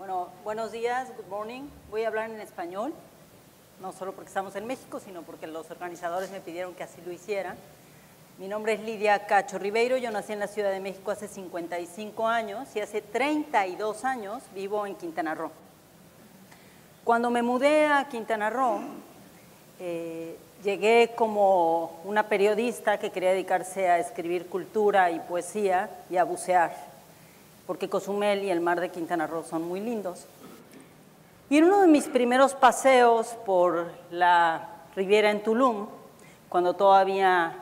Bueno, buenos días, good morning. Voy a hablar en español, no solo porque estamos en México, sino porque los organizadores me pidieron que así lo hiciera. Mi nombre es Lidia Cacho Ribeiro, yo nací en la Ciudad de México hace 55 años y hace 32 años vivo en Quintana Roo. Cuando me mudé a Quintana Roo, llegué como una periodista que quería dedicarse a escribir cultura y poesía y a bucear, porque Cozumel y el mar de Quintana Roo son muy lindos. Y en uno de mis primeros paseos por la Riviera en Tulum, cuando todavía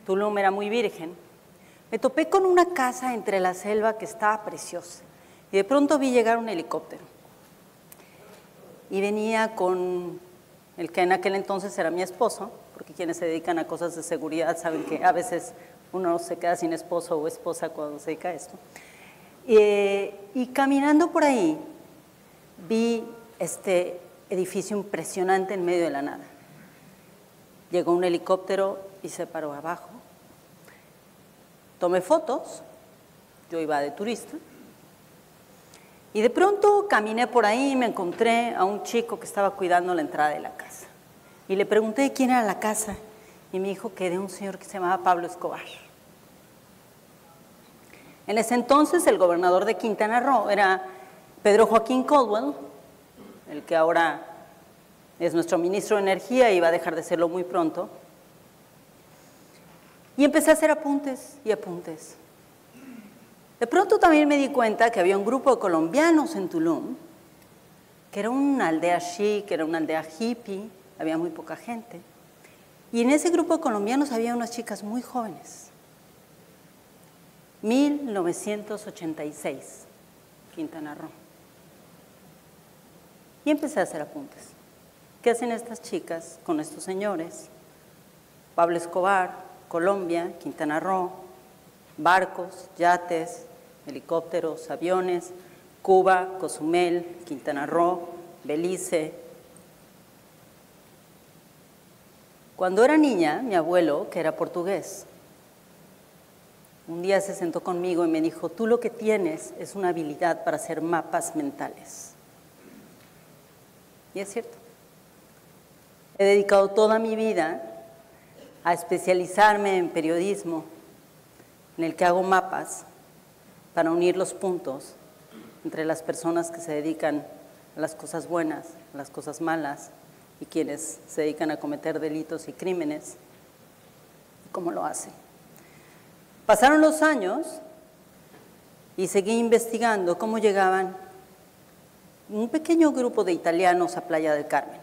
Tulum era muy virgen, me topé con una casa entre la selva que estaba preciosa. Y de pronto vi llegar un helicóptero. Y venía con el que en aquel entonces era mi esposo, porque quienes se dedican a cosas de seguridad saben que a veces uno se queda sin esposo o esposa cuando se dedica a esto. Y caminando por ahí, vi este edificio impresionante en medio de la nada. Llegó un helicóptero y se paró abajo. Tomé fotos, yo iba de turista, y de pronto caminé por ahí y me encontré a un chico que estaba cuidando la entrada de la casa. Y le pregunté de quién era la casa, y me dijo que de un señor que se llamaba Pablo Escobar. En ese entonces el gobernador de Quintana Roo era Pedro Joaquín Caldwell, el que ahora es nuestro ministro de Energía y va a dejar de serlo muy pronto. Y empecé a hacer apuntes y apuntes. De pronto también me di cuenta que había un grupo de colombianos en Tulum, que era una aldea chic, era una aldea hippie, había muy poca gente. Y en ese grupo de colombianos había unas chicas muy jóvenes. 1986, Quintana Roo. Y empecé a hacer apuntes. ¿Qué hacen estas chicas con estos señores? Pablo Escobar, Colombia, Quintana Roo, barcos, yates, helicópteros, aviones, Cuba, Cozumel, Quintana Roo, Belice. Cuando era niña, mi abuelo, que era portugués, un día se sentó conmigo y me dijo, tú lo que tienes es una habilidad para hacer mapas mentales. Y es cierto. He dedicado toda mi vida a especializarme en periodismo, en el que hago mapas para unir los puntos entre las personas que se dedican a las cosas buenas, a las cosas malas, y quienes se dedican a cometer delitos y crímenes, y cómo lo hacen. Pasaron los años y seguí investigando cómo llegaban un pequeño grupo de italianos a Playa del Carmen.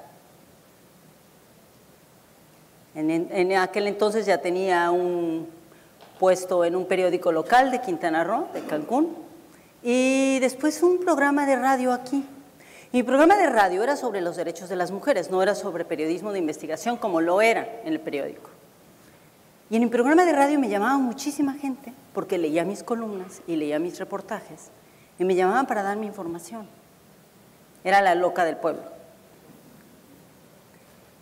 En aquel entonces ya tenía un puesto en un periódico local de Quintana Roo, de Cancún, y después un programa de radio aquí. Y mi programa de radio era sobre los derechos de las mujeres, no era sobre periodismo de investigación como lo era en el periódico. Y en mi programa de radio me llamaba muchísima gente, porque leía mis columnas y leía mis reportajes, y me llamaban para darme información. Era la loca del pueblo.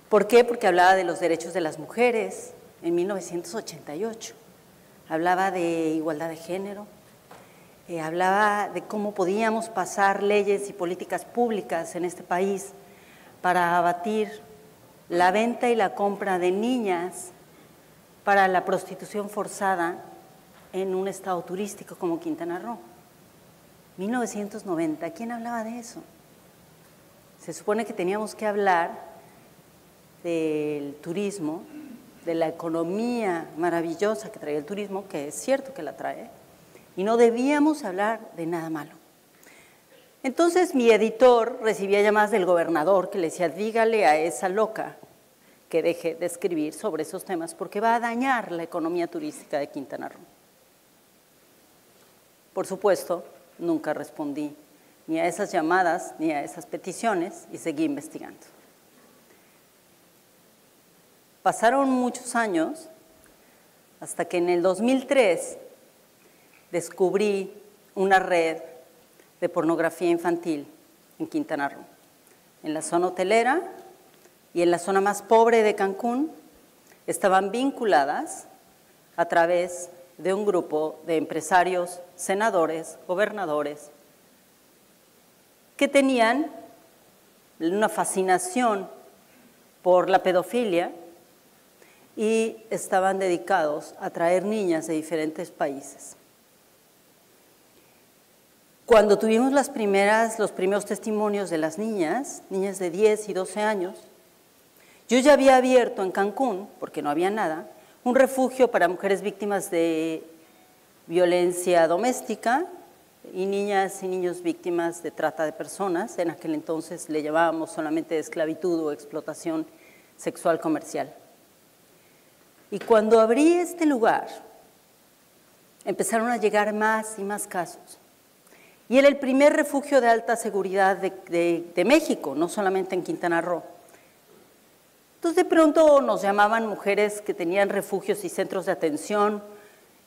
¿Por qué? Porque hablaba de los derechos de las mujeres en 1988. Hablaba de igualdad de género, hablaba de cómo podíamos pasar leyes y políticas públicas en este país para abatir la venta y la compra de niñas para la prostitución forzada en un estado turístico como Quintana Roo. 1990, ¿quién hablaba de eso? Se supone que teníamos que hablar del turismo, de la economía maravillosa que trae el turismo, que es cierto que la trae, y no debíamos hablar de nada malo. Entonces mi editor recibía llamadas del gobernador que le decía, dígale a esa loca que deje de escribir sobre esos temas porque va a dañar la economía turística de Quintana Roo. Por supuesto, nunca respondí ni a esas llamadas ni a esas peticiones y seguí investigando. Pasaron muchos años hasta que en el 2003 descubrí una red de pornografía infantil en Quintana Roo, en la zona hotelera y en la zona más pobre de Cancún. Estaban vinculadas a través de un grupo de empresarios, senadores, gobernadores que tenían una fascinación por la pedofilia y estaban dedicados a traer niñas de diferentes países. Cuando tuvimos los primeros testimonios de las niñas de 10 y 12 años, yo ya había abierto en Cancún, porque no había nada, un refugio para mujeres víctimas de violencia doméstica y niñas y niños víctimas de trata de personas. En aquel entonces le llamábamos solamente esclavitud o explotación sexual comercial. Y cuando abrí este lugar, empezaron a llegar más y más casos. Y era el primer refugio de alta seguridad de México, no solamente en Quintana Roo. Entonces, de pronto nos llamaban mujeres que tenían refugios y centros de atención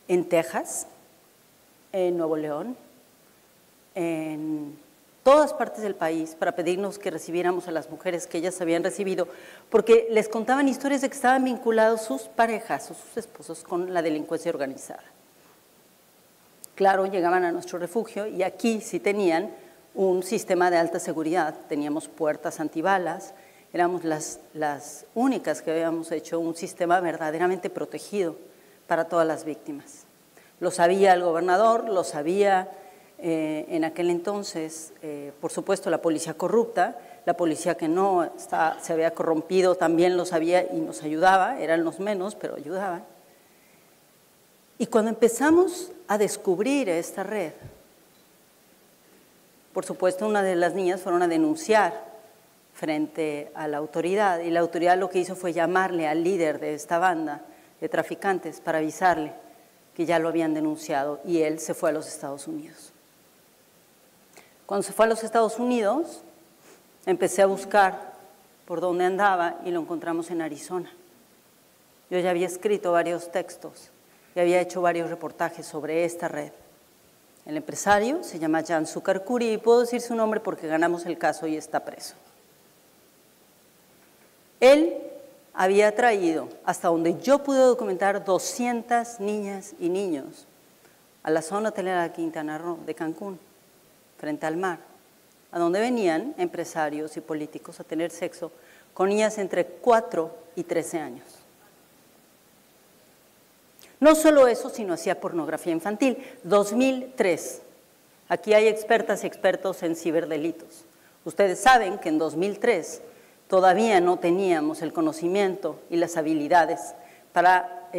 en Texas, en Nuevo León, en todas partes del país, para pedirnos que recibiéramos a las mujeres que ellas habían recibido, porque les contaban historias de que estaban vinculados sus parejas o sus esposos con la delincuencia organizada. Claro, llegaban a nuestro refugio y aquí sí tenían un sistema de alta seguridad, teníamos puertas antibalas, éramos las únicas que habíamos hecho un sistema verdaderamente protegido para todas las víctimas. Lo sabía el gobernador, lo sabía en aquel entonces, por supuesto, la policía corrupta, la policía que no se había corrompido también lo sabía y nos ayudaba, eran los menos, pero ayudaban. Y cuando empezamos a descubrir esta red, por supuesto, una de las niñas fueron a denunciar frente a la autoridad, y la autoridad lo que hizo fue llamarle al líder de esta banda de traficantes para avisarle que ya lo habían denunciado, y él se fue a los Estados Unidos. Cuando se fue a los Estados Unidos, empecé a buscar por dónde andaba y lo encontramos en Arizona. Yo ya había escrito varios textos y había hecho varios reportajes sobre esta red. El empresario se llama Jan Sukarkuri y puedo decir su nombre porque ganamos el caso y está preso. Él había traído, hasta donde yo pude documentar, 200 niñas y niños a la zona hotelera de Quintana Roo, de Cancún, frente al mar, a donde venían empresarios y políticos a tener sexo con niñas entre 4 y 13 años. No solo eso, sino hacía pornografía infantil. 2003. Aquí hay expertas y expertos en ciberdelitos. Ustedes saben que en 2003 todavía no teníamos el conocimiento y las habilidades para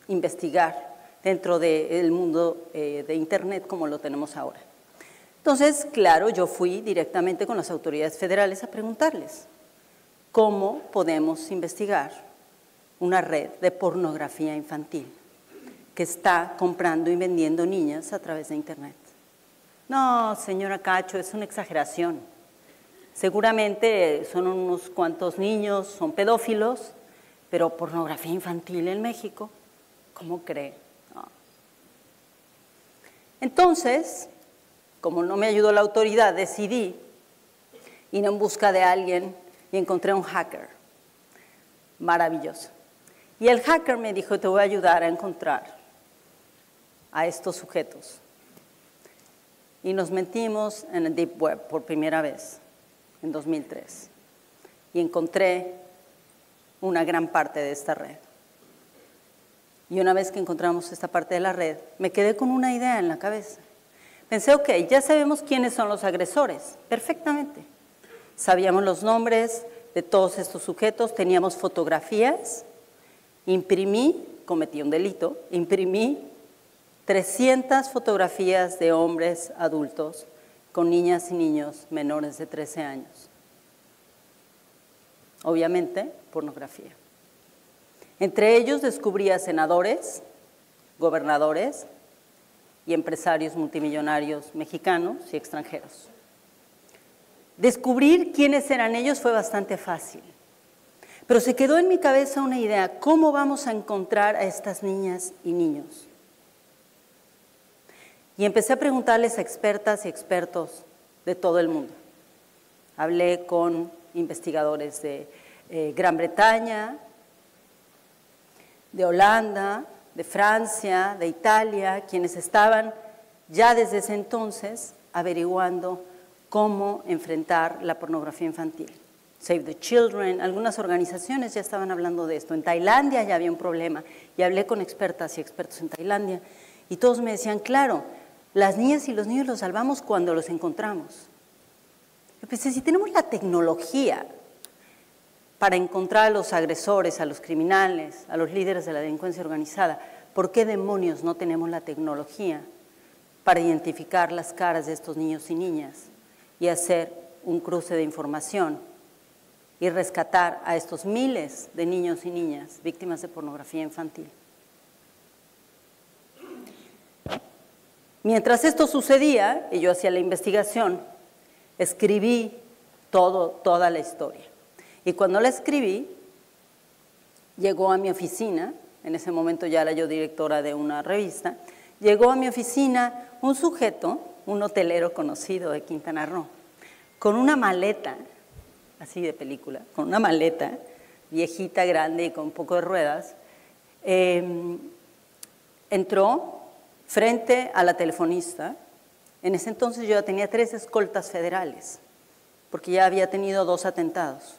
investigar dentro del mundo de Internet como lo tenemos ahora. Entonces, claro, yo fui directamente con las autoridades federales a preguntarles cómo podemos investigar una red de pornografía infantil que está comprando y vendiendo niñas a través de Internet. No, señora Cacho, es una exageración. Seguramente son unos cuantos niños, son pedófilos, pero pornografía infantil en México, ¿cómo cree? No. Entonces, como no me ayudó la autoridad, decidí ir en busca de alguien y encontré un hacker maravilloso. Y el hacker me dijo, te voy a ayudar a encontrar a estos sujetos. Y nos metimos en el Deep Web por primera vez, en 2003. Y encontré una gran parte de esta red. Y una vez que encontramos esta parte de la red, me quedé con una idea en la cabeza. Pensé, ok, ya sabemos quiénes son los agresores, perfectamente. Sabíamos los nombres de todos estos sujetos, teníamos fotografías, cometí un delito, imprimí 300 fotografías de hombres adultos con niñas y niños menores de 13 años. Obviamente, pornografía. Entre ellos descubrí a senadores, gobernadores y empresarios multimillonarios mexicanos y extranjeros. Descubrir quiénes eran ellos fue bastante fácil, pero se quedó en mi cabeza una idea: ¿cómo vamos a encontrar a estas niñas y niños? Y empecé a preguntarles a expertas y expertos de todo el mundo. Hablé con investigadores de Gran Bretaña, de Holanda, de Francia, de Italia, quienes estaban ya desde ese entonces averiguando cómo enfrentar la pornografía infantil. Save the Children, algunas organizaciones ya estaban hablando de esto. En Tailandia ya había un problema y hablé con expertas y expertos en Tailandia y todos me decían, claro, las niñas y los niños los salvamos cuando los encontramos. Yo pensé, si tenemos la tecnología para encontrar a los agresores, a los criminales, a los líderes de la delincuencia organizada, ¿por qué demonios no tenemos la tecnología para identificar las caras de estos niños y niñas y hacer un cruce de información y rescatar a estos miles de niños y niñas víctimas de pornografía infantil? Mientras esto sucedía, y yo hacía la investigación, escribí toda la historia. Y cuando la escribí, llegó a mi oficina, en ese momento ya era yo directora de una revista, llegó a mi oficina un sujeto, un hotelero conocido de Quintana Roo, con una maleta, así de película, con una maleta viejita, grande y con un poco de ruedas, entró frente a la telefonista. En ese entonces yo ya tenía 3 escoltas federales, porque ya había tenido 2 atentados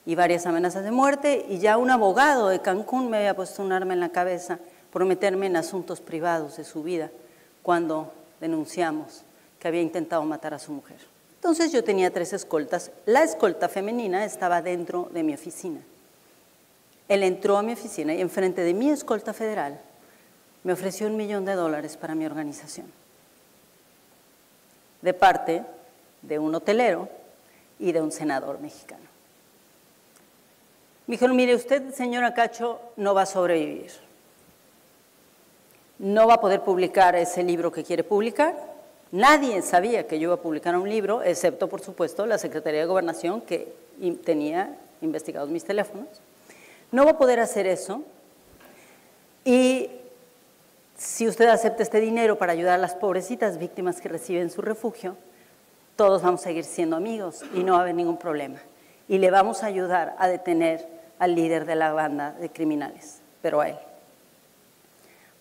y varias amenazas de muerte, y ya un abogado de Cancún me había puesto un arma en la cabeza por meterme en asuntos privados de su vida cuando denunciamos que había intentado matar a su mujer. Entonces yo tenía 3 escoltas. La escolta femenina estaba dentro de mi oficina. Él entró a mi oficina y enfrente de mi escolta federal me ofreció $1 millón para mi organización, de parte de un hotelero y de un senador mexicano. Me dijeron, mire, usted, señora Cacho, no va a sobrevivir. No va a poder publicar ese libro que quiere publicar. Nadie sabía que yo iba a publicar un libro, excepto, por supuesto, la Secretaría de Gobernación, que tenía investigados mis teléfonos. No va a poder hacer eso. Y si usted acepta este dinero para ayudar a las pobrecitas víctimas que reciben su refugio, todos vamos a seguir siendo amigos y no va a haber ningún problema. Y le vamos a ayudar a detener al líder de la banda de criminales, pero a él.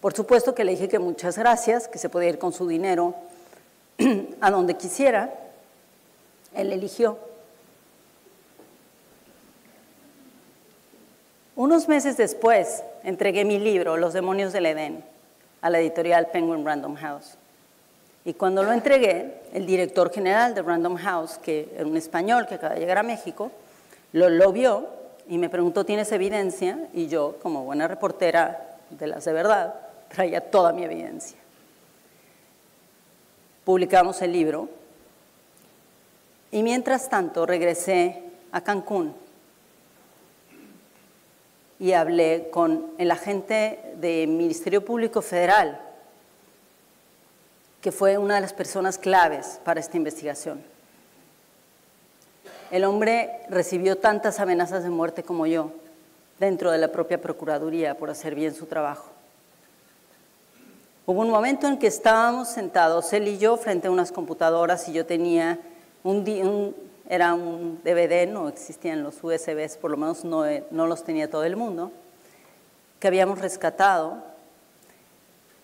Por supuesto que le dije que muchas gracias, que se podía ir con su dinero a donde quisiera. Él eligió. Unos meses después, entregué mi libro, Los demonios del Edén, a la editorial Penguin Random House. Y cuando lo entregué, el director general de Random House, que era un español que acaba de llegar a México, lo vio y me preguntó, ¿tienes evidencia? Y yo, como buena reportera de las de verdad, traía toda mi evidencia. Publicamos el libro y mientras tanto regresé a Cancún y hablé con el agente del Ministerio Público Federal, que fue una de las personas claves para esta investigación. El hombre recibió tantas amenazas de muerte como yo, dentro de la propia Procuraduría, por hacer bien su trabajo. Hubo un momento en que estábamos sentados, él y yo, frente a unas computadoras, y yo tenía era un DVD, no existían los USBs, por lo menos no los tenía todo el mundo, que habíamos rescatado.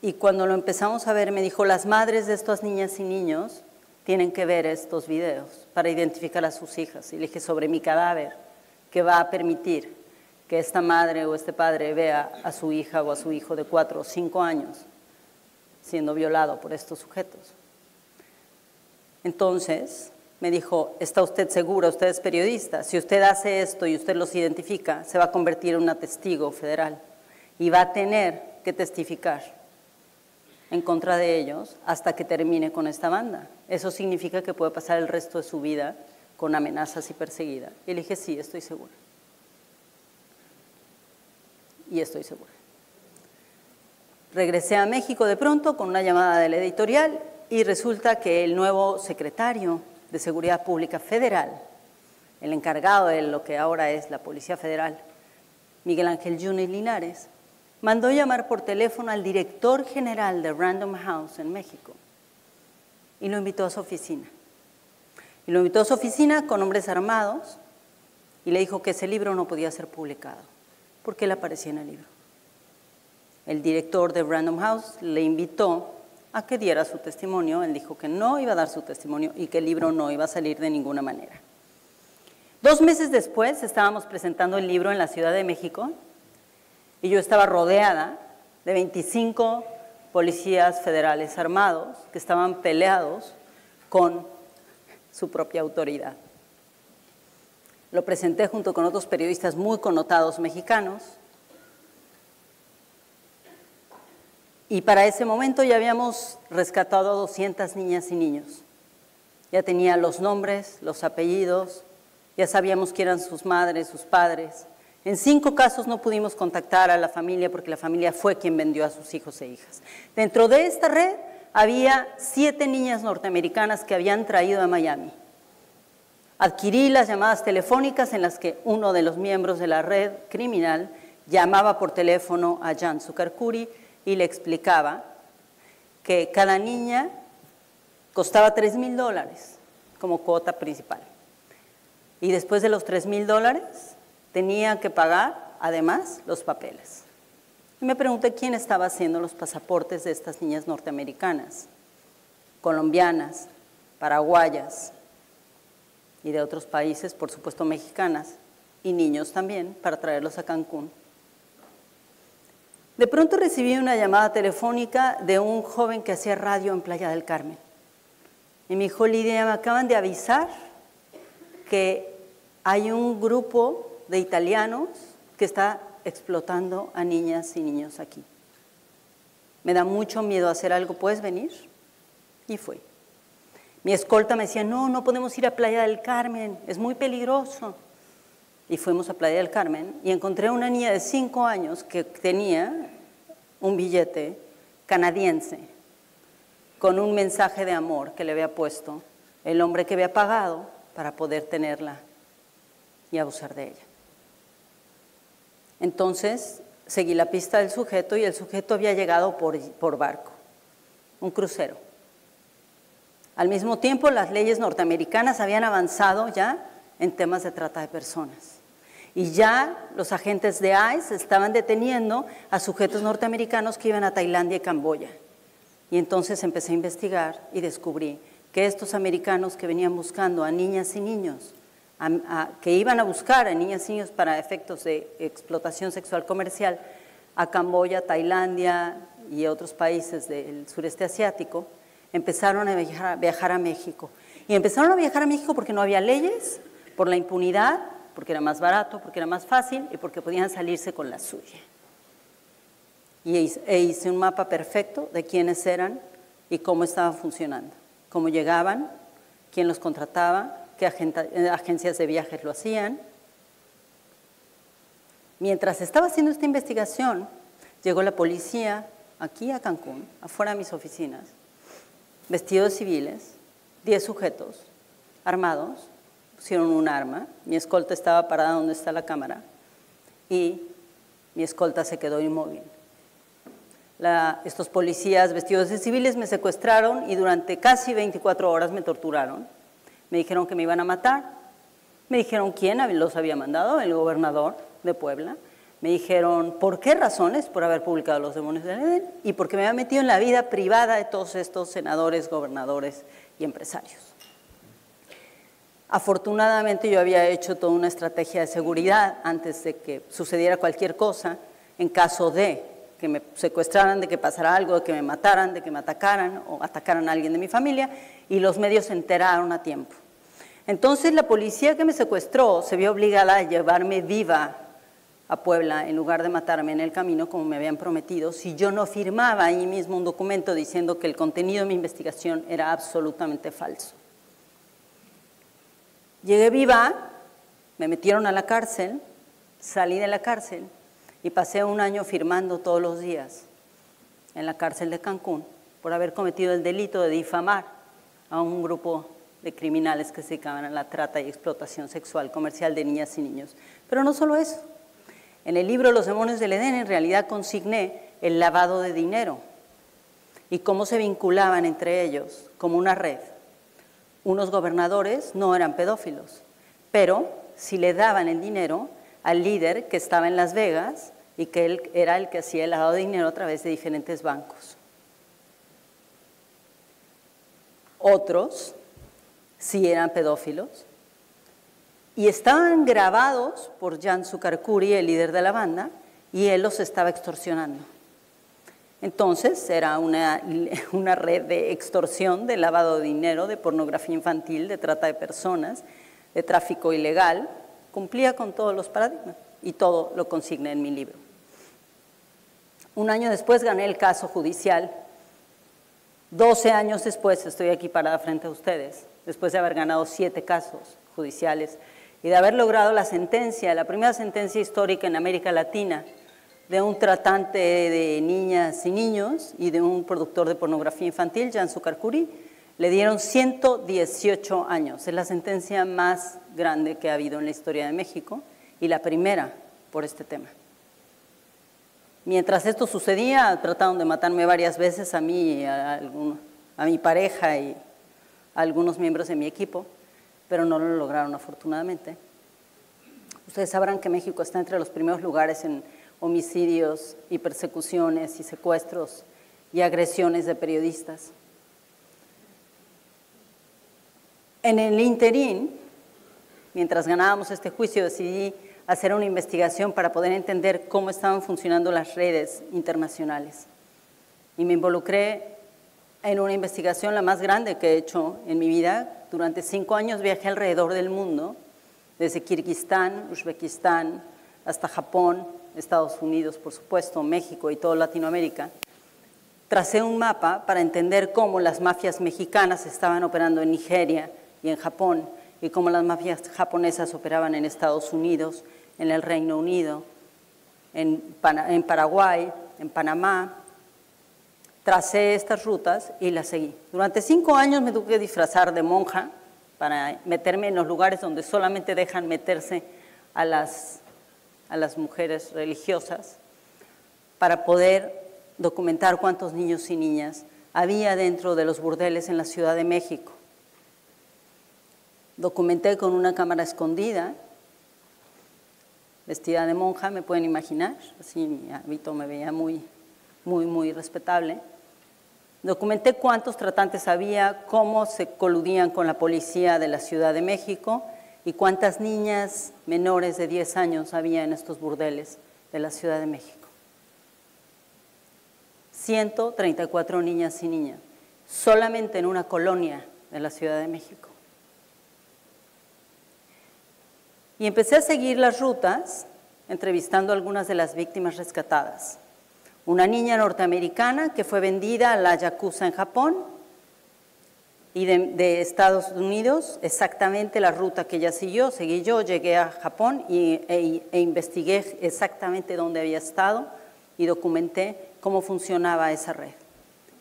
Y cuando lo empezamos a ver, me dijo, las madres de estas niñas y niños tienen que ver estos videos para identificar a sus hijas. Y le dije, sobre mi cadáver, que va a permitir que esta madre o este padre vea a su hija o a su hijo de 4 o 5 años siendo violado por estos sujetos. Entonces me dijo, ¿está usted segura? Usted es periodista. Si usted hace esto y usted los identifica, se va a convertir en una testigo federal y va a tener que testificar en contra de ellos hasta que termine con esta banda. Eso significa que puede pasar el resto de su vida con amenazas y perseguida. Y le dije, sí, estoy segura. Y estoy segura. Regresé a México de pronto con una llamada de la editorial y resulta que el nuevo secretario de Seguridad Pública Federal, el encargado de lo que ahora es la Policía Federal, Miguel Ángel Yunes Linares, mandó llamar por teléfono al director general de Random House en México y lo invitó a su oficina. Y lo invitó a su oficina con hombres armados y le dijo que ese libro no podía ser publicado porque él aparecía en el libro. El director de Random House le invitó a que diera su testimonio. Él dijo que no iba a dar su testimonio y que el libro no iba a salir de ninguna manera. 2 meses después estábamos presentando el libro en la Ciudad de México y yo estaba rodeada de 25 policías federales armados que estaban peleados con su propia autoridad. Lo presenté junto con otros periodistas muy connotados mexicanos y para ese momento ya habíamos rescatado a 200 niñas y niños. Ya tenía los nombres, los apellidos, ya sabíamos quién eran sus madres, sus padres. En 5 casos no pudimos contactar a la familia porque la familia fue quien vendió a sus hijos e hijas. Dentro de esta red había 7 niñas norteamericanas que habían traído a Miami. Adquirí las llamadas telefónicas en las que uno de los miembros de la red criminal llamaba por teléfono a Jan Succarcuri y le explicaba que cada niña costaba $3,000 como cuota principal. Y después de los $3,000 tenía que pagar, además, los papeles. Y me pregunté quién estaba haciendo los pasaportes de estas niñas norteamericanas, colombianas, paraguayas y de otros países, por supuesto mexicanas, y niños también, para traerlos a Cancún. De pronto recibí una llamada telefónica de un joven que hacía radio en Playa del Carmen. Y me dijo: Lidia, me acaban de avisar que hay un grupo de italianos que está explotando a niñas y niños aquí. Me da mucho miedo hacer algo, ¿puedes venir? Y fui. Mi escolta me decía: no, no podemos ir a Playa del Carmen, es muy peligroso. Y fuimos a Playa del Carmen y encontré a una niña de 5 años que tenía un billete canadiense con un mensaje de amor que le había puesto el hombre que había pagado para poder tenerla y abusar de ella. Entonces seguí la pista del sujeto y el sujeto había llegado por barco, un crucero. Al mismo tiempo, las leyes norteamericanas habían avanzado ya en temas de trata de personas. Y ya los agentes de ICE estaban deteniendo a sujetos norteamericanos que iban a Tailandia y Camboya. Y entonces empecé a investigar y descubrí que estos americanos que venían buscando a niñas y niños, que iban a buscar a niñas y niños para efectos de explotación sexual comercial a Camboya, Tailandia y otros países del sureste asiático, empezaron a viajar a México. Y empezaron a viajar a México porque no había leyes, por la impunidad, porque era más barato, porque era más fácil y porque podían salirse con la suya. E hice un mapa perfecto de quiénes eran y cómo estaban funcionando, cómo llegaban, quién los contrataba, qué agencias de viajes lo hacían. Mientras estaba haciendo esta investigación, llegó la policía aquí a Cancún, afuera de mis oficinas, vestidos civiles, 10 sujetos armados, pusieron un arma, mi escolta estaba parada donde está la cámara y mi escolta se quedó inmóvil. Estos policías vestidos de civiles me secuestraron y durante casi 24 horas me torturaron. Me dijeron que me iban a matar, me dijeron quién los había mandado, el gobernador de Puebla. Me dijeron por qué razones, por haber publicado Los demonios del Edén y porque me había metido en la vida privada de todos estos senadores, gobernadores y empresarios. Afortunadamente yo había hecho toda una estrategia de seguridad antes de que sucediera cualquier cosa, en caso de que me secuestraran, de que pasara algo, de que me mataran, de que me atacaran o atacaran a alguien de mi familia, y los medios se enteraron a tiempo. Entonces la policía que me secuestró se vio obligada a llevarme viva a Puebla en lugar de matarme en el camino como me habían prometido si yo no firmaba ahí mismo un documento diciendo que el contenido de mi investigación era absolutamente falso. Llegué viva, me metieron a la cárcel, salí de la cárcel y pasé 1 año firmando todos los días en la cárcel de Cancún por haber cometido el delito de difamar a un grupo de criminales que se dedicaban a la trata y explotación sexual comercial de niñas y niños. Pero no solo eso. En el libro Los demonios del Edén en realidad consigné el lavado de dinero y cómo se vinculaban entre ellos como una red. Unos gobernadores no eran pedófilos, pero sí le daban el dinero al líder que estaba en Las Vegas y que él era el que hacía el lavado de dinero a través de diferentes bancos. otros sí eran pedófilos, y estaban grabados por Jan Sukarkuri, el líder de la banda, y él los estaba extorsionando. Entonces era una red de extorsión, de lavado de dinero, de pornografía infantil, de trata de personas, de tráfico ilegal. Cumplía con todos los paradigmas y todo lo consigna en mi libro. Un año después gané el caso judicial. 12 años después estoy aquí parada frente a ustedes, después de haber ganado 7 casos judiciales y de haber logrado la sentencia, la primera sentencia histórica en América Latina de un tratante de niñas y niños y de un productor de pornografía infantil, Jan Sukarkuri. Le dieron 118 años. Es la sentencia más grande que ha habido en la historia de México y la primera por este tema. Mientras esto sucedía, trataron de matarme varias veces a mí, a mi pareja y a algunos miembros de mi equipo, pero no lo lograron afortunadamente. Ustedes sabrán que México está entre los primeros lugares en homicidios y persecuciones y secuestros y agresiones de periodistas. En el interín, mientras ganábamos este juicio, decidí hacer una investigación para poder entender cómo estaban funcionando las redes internacionales. Y me involucré en una investigación la más grande que he hecho en mi vida. Durante 5 años viajé alrededor del mundo, desde Kirguistán, Uzbekistán, hasta Japón, Estados Unidos, por supuesto, México y toda Latinoamérica. Tracé un mapa para entender cómo las mafias mexicanas estaban operando en Nigeria y en Japón, y cómo las mafias japonesas operaban en Estados Unidos, en el Reino Unido, en Paraguay, en Panamá. Tracé estas rutas y las seguí. Durante 5 años me tuve que disfrazar de monja para meterme en los lugares donde solamente dejan meterse a las mujeres religiosas, para poder documentar cuántos niños y niñas había dentro de los burdeles en la Ciudad de México. Documenté con una cámara escondida, vestida de monja, me pueden imaginar, así mi hábito me veía muy respetable. Documenté cuántos tratantes había, cómo se coludían con la policía de la Ciudad de México y cuántas niñas menores de 10 años había en estos burdeles de la Ciudad de México. 134 niñas y niñas, solamente en una colonia de la Ciudad de México. Y empecé a seguir las rutas, entrevistando a algunas de las víctimas rescatadas. Una niña norteamericana que fue vendida a la Yakuza en Japón, y de Estados Unidos, exactamente la ruta que ella siguió, seguí yo, llegué a Japón e investigué exactamente dónde había estado y documenté cómo funcionaba esa red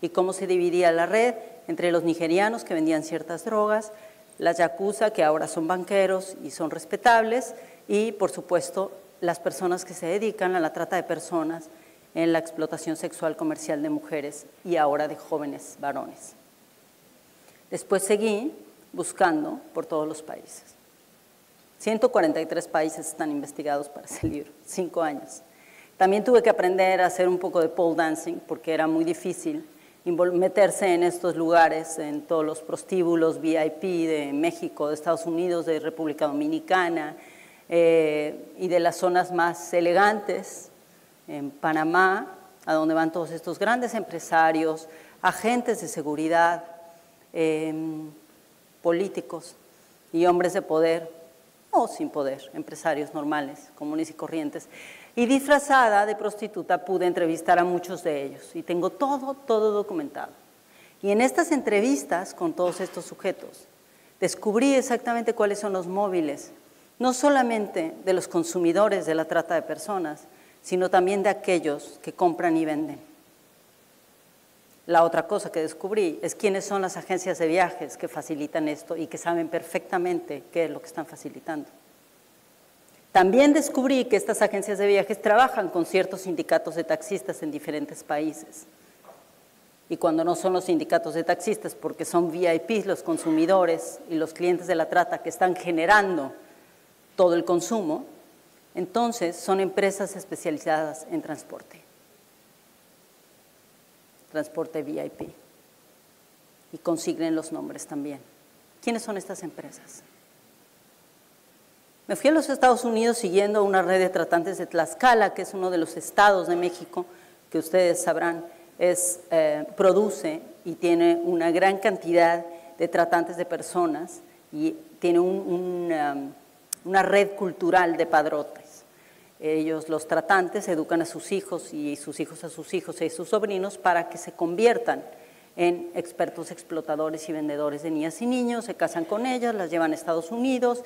y cómo se dividía la red entre los nigerianos que vendían ciertas drogas, las yakuza, que ahora son banqueros y son respetables, y por supuesto las personas que se dedican a la trata de personas en la explotación sexual comercial de mujeres y ahora de jóvenes varones. Después seguí buscando por todos los países. 143 países están investigados para ese libro, 5 años. También tuve que aprender a hacer un poco de pole dancing porque era muy difícil meterse en estos lugares, en todos los prostíbulos VIP de México, de Estados Unidos, de República Dominicana y de las zonas más elegantes, en Panamá, a donde van todos estos grandes empresarios, agentes de seguridad, políticos y hombres de poder o sin poder, empresarios normales, comunes y corrientes. Y disfrazada de prostituta pude entrevistar a muchos de ellos y tengo todo documentado. Y en estas entrevistas con todos estos sujetos descubrí exactamente cuáles son los móviles, no solamente de los consumidores de la trata de personas, sino también de aquellos que compran y venden. La otra cosa que descubrí es quiénes son las agencias de viajes que facilitan esto y que saben perfectamente qué es lo que están facilitando. También descubrí que estas agencias de viajes trabajan con ciertos sindicatos de taxistas en diferentes países. Y cuando no son los sindicatos de taxistas, porque son VIPs los consumidores y los clientes de la trata que están generando todo el consumo, entonces son empresas especializadas en transporte VIP. y consignen los nombres también. ¿Quiénes son estas empresas? Me fui a los Estados Unidos siguiendo una red de tratantes de Tlaxcala, que es uno de los estados de México que ustedes sabrán produce y tiene una gran cantidad de tratantes de personas y tiene una red cultural de padrotes. Ellos, los tratantes, educan a sus hijos y sus hijos a sus hijos y sus sobrinos para que se conviertan en expertos explotadores y vendedores de niñas y niños, se casan con ellas, las llevan a Estados Unidos.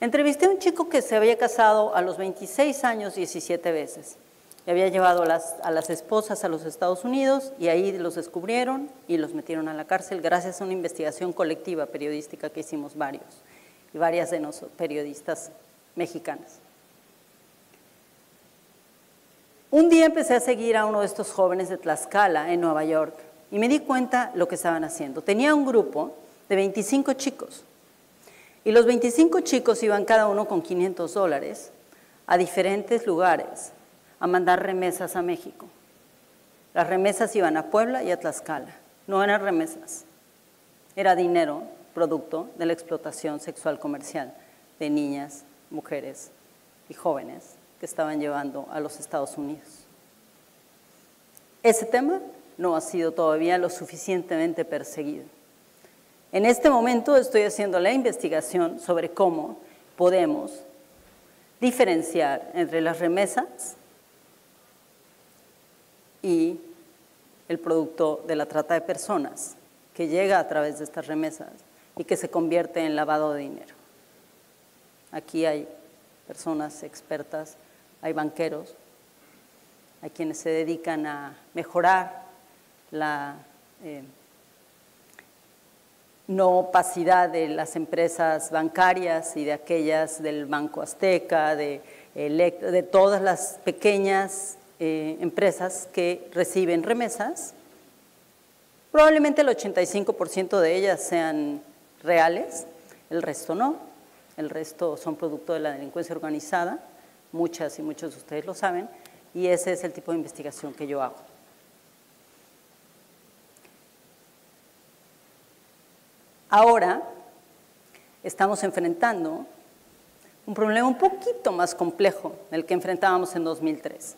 Entrevisté a un chico que se había casado a los 26 años 17 veces. Le había llevado a las esposas a los Estados Unidos y ahí los descubrieron y los metieron a la cárcel gracias a una investigación colectiva periodística que hicimos varias de nosotros, periodistas mexicanas. Un día empecé a seguir a uno de estos jóvenes de Tlaxcala en Nueva York y me di cuenta lo que estaban haciendo. Tenía un grupo de 25 chicos. Y los 25 chicos iban cada uno con $500 a diferentes lugares a mandar remesas a México. Las remesas iban a Puebla y a Tlaxcala. No eran remesas, era dinero producto de la explotación sexual comercial de niñas, mujeres y jóvenes que estaban llevando a los Estados Unidos. Ese tema no ha sido todavía lo suficientemente perseguido. En este momento estoy haciendo la investigación sobre cómo podemos diferenciar entre las remesas y el producto de la trata de personas que llega a través de estas remesas y que se convierte en lavado de dinero. Aquí hay personas expertas, hay banqueros, hay quienes se dedican a mejorar la no opacidad de las empresas bancarias y de aquellas del Banco Azteca, de todas las pequeñas empresas que reciben remesas. Probablemente el 85% de ellas sean reales, el resto no. El resto son producto de la delincuencia organizada, muchas y muchos de ustedes lo saben, y ese es el tipo de investigación que yo hago. Ahora estamos enfrentando un problema un poquito más complejo del que enfrentábamos en 2003.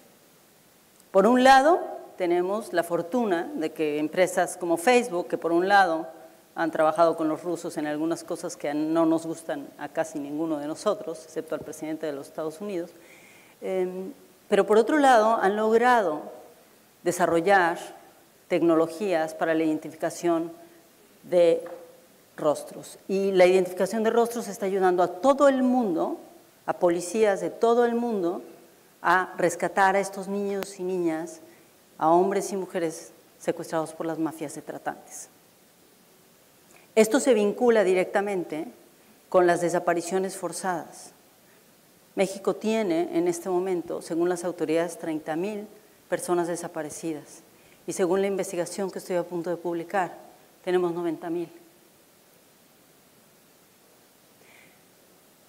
Por un lado, tenemos la fortuna de que empresas como Facebook, que por un lado han trabajado con los rusos en algunas cosas que no nos gustan a casi ninguno de nosotros, excepto al presidente de los Estados Unidos, pero por otro lado han logrado desarrollar tecnologías para la identificación de rostros. Y la identificación de rostros está ayudando a todo el mundo, a policías de todo el mundo, a rescatar a estos niños y niñas, a hombres y mujeres secuestrados por las mafias de tratantes. Esto se vincula directamente con las desapariciones forzadas. México tiene en este momento, según las autoridades, 30,000 personas desaparecidas. Y según la investigación que estoy a punto de publicar, tenemos 90,000.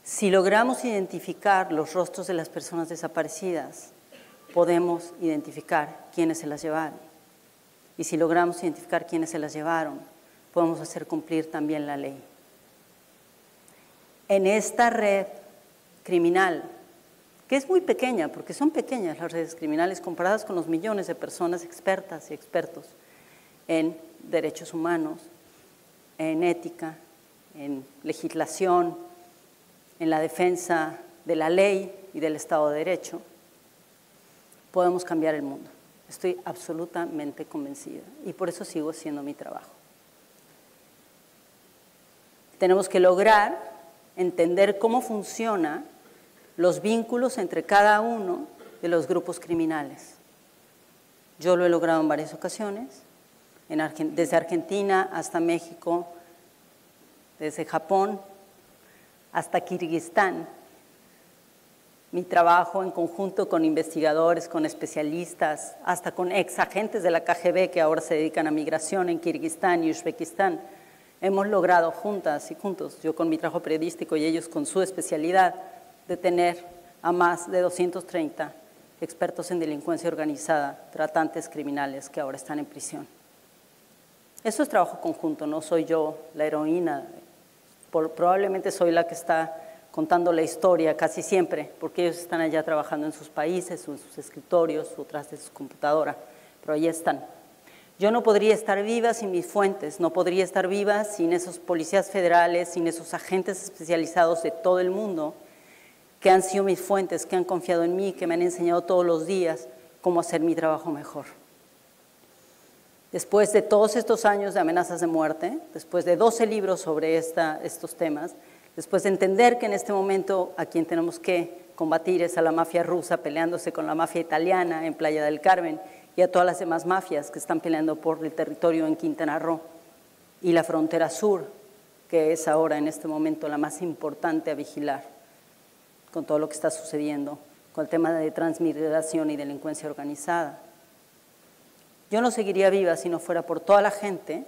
Si logramos identificar los rostros de las personas desaparecidas, podemos identificar quiénes se las llevaron. Y si logramos identificar quiénes se las llevaron, podemos hacer cumplir también la ley. En esta red criminal, que es muy pequeña, porque son pequeñas las redes criminales comparadas con los millones de personas expertas y expertos en derechos humanos, en ética, en legislación, en la defensa de la ley y del Estado de Derecho, podemos cambiar el mundo. Estoy absolutamente convencida y por eso sigo haciendo mi trabajo. Tenemos que lograr entender cómo funcionan los vínculos entre cada uno de los grupos criminales. Yo lo he logrado en varias ocasiones, desde Argentina hasta México, desde Japón hasta Kirguistán. Mi trabajo en conjunto con investigadores, con especialistas, hasta con ex agentes de la KGB que ahora se dedican a migración en Kirguistán y Uzbekistán, hemos logrado juntas y juntos, yo con mi trabajo periodístico y ellos con su especialidad, detener a más de 230 expertos en delincuencia organizada, tratantes criminales que ahora están en prisión. Eso es trabajo conjunto, no soy yo la heroína. Probablemente soy la que está contando la historia casi siempre, porque ellos están allá trabajando en sus países, o en sus escritorios, o tras de su computadora, pero allí están. Yo no podría estar viva sin mis fuentes, no podría estar viva sin esos policías federales, sin esos agentes especializados de todo el mundo que han sido mis fuentes, que han confiado en mí, que me han enseñado todos los días cómo hacer mi trabajo mejor. Después de todos estos años de amenazas de muerte, después de 12 libros sobre estos temas, después de entender que en este momento a quien tenemos que combatir es a la mafia rusa peleándose con la mafia italiana en Playa del Carmen y a todas las demás mafias que están peleando por el territorio en Quintana Roo y la frontera sur, que es ahora en este momento la más importante a vigilar con todo lo que está sucediendo, con el tema de transmigración y delincuencia organizada. Yo no seguiría viva si no fuera por toda la gente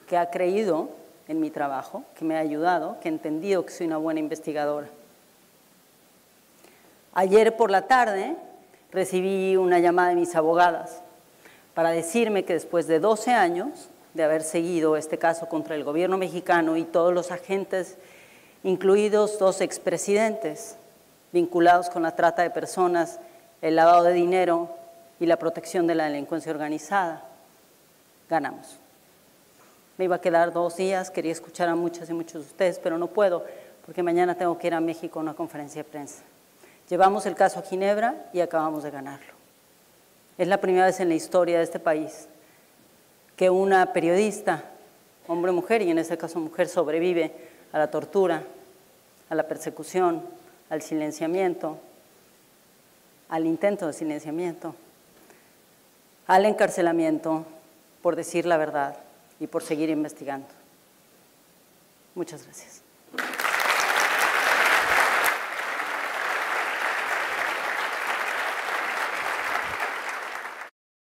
que ha creído en mi trabajo, que me ha ayudado, que ha entendido que soy una buena investigadora. Ayer por la tarde recibí una llamada de mis abogadas para decirme que después de 12 años de haber seguido este caso contra el gobierno mexicano y todos los agentes, incluidos 2 expresidentes vinculados con la trata de personas, el lavado de dinero y la protección de la delincuencia organizada, ganamos. Me iba a quedar 2 días, quería escuchar a muchas y muchos de ustedes, pero no puedo, porque mañana tengo que ir a México a una conferencia de prensa. Llevamos el caso a Ginebra y acabamos de ganarlo. Es la primera vez en la historia de este país que una periodista, hombre o mujer, y en este caso mujer, sobrevive a la tortura, a la persecución, al silenciamiento, al intento de silenciamiento, al encarcelamiento por decir la verdad y por seguir investigando. Muchas gracias.